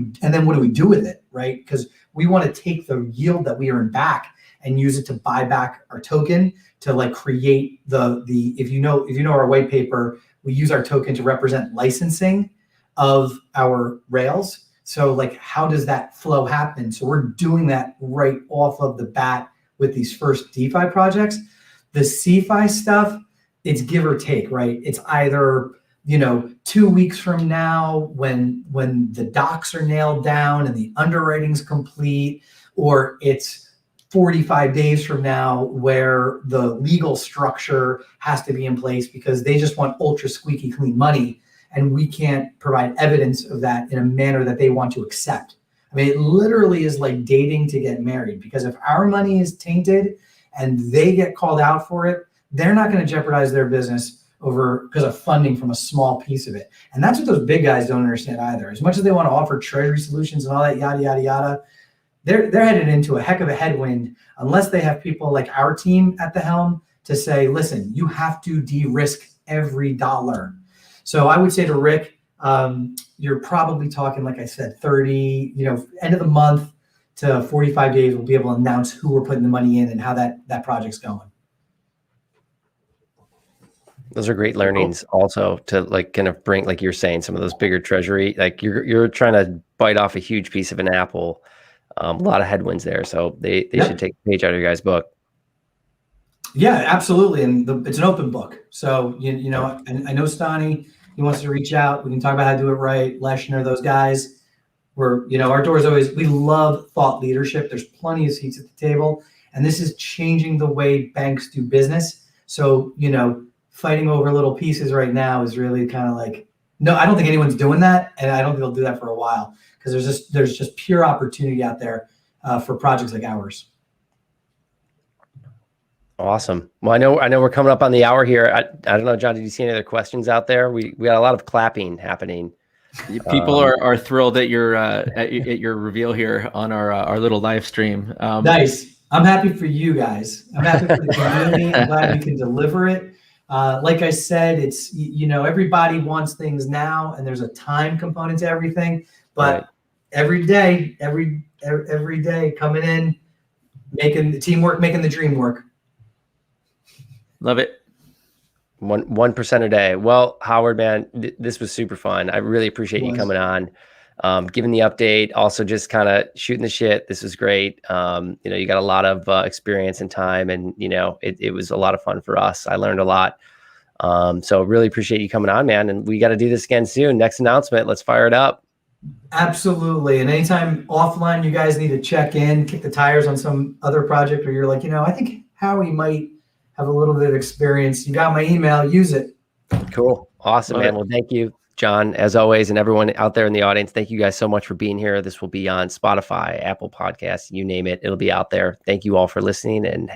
do with it, right? Because we want to take the yield that we earn back and use it to buy back our token to like create the if you know our white paper, we use our token to represent licensing of our rails. So like, how does that flow happen? So we're doing that right off of the bat with these first DeFi projects. The CFI stuff, it's give or take, right? It's either 2 weeks from now, when the docs are nailed down and the underwriting's complete, or it's 45 days from now where the legal structure has to be in place because they just want ultra squeaky clean money, and we can't provide evidence of that in a manner that they want to accept. I mean, it literally is like dating to get married, because if our money is tainted and they get called out for it, they're not going to jeopardize their business over because of funding from a small piece of it. And that's what those big guys don't understand either. As much as they want to offer treasury solutions and all that yada, yada, yada, they're headed into a heck of a headwind unless they have people like our team at the helm to say, listen, you have to de-risk every dollar. So I would say to Rick, you're probably talking, like I said, 30, end of the month to 45 days, we'll be able to announce who we're putting the money in and how that project's going. Those are great learnings also to like kind of bring, like you're saying, some of those bigger treasury, like you're trying to bite off a huge piece of an apple. A lot of headwinds there. So they should take a page out of your guys' book. Yeah, absolutely. And it's an open book. So, and I know Stani, he wants to reach out. We can talk about how to do it right. Leshner, those guys, our doors always, we love thought leadership. There's plenty of seats at the table. And this is changing the way banks do business. So, fighting over little pieces right now is really kind of like, no, I don't think anyone's doing that. And I don't think they'll do that for a while, because there's just pure opportunity out there for projects like ours. Awesome. Well, I know we're coming up on the hour here. I don't know, John, did you see any other questions out there? We got a lot of clapping happening. People are thrilled at your reveal here on our little live stream. Nice. I'm happy for you guys. I'm happy for the community. I'm glad we can deliver it. Like I said, it's, everybody wants things now, and there's a time component to everything, but right. every day coming in, making the teamwork, making the dream work. Love it. 1% a day. Well, Howard, man, this was super fun. I really appreciate you coming on, giving the update, also just kind of shooting the shit. This was great. You got a lot of experience and time, and it was a lot of fun for us. I learned a lot. So really appreciate you coming on, man. And we got to do this again soon. Next announcement, let's fire it up. Absolutely. And anytime offline, you guys need to check in, kick the tires on some other project, or you're like, I think Howie might have a little bit of experience. You got my email, use it. Cool. Awesome, man. Well, thank you, John, as always, and everyone out there in the audience. Thank you guys so much for being here. This will be on Spotify, Apple Podcasts, you name it. It'll be out there. Thank you all for listening, and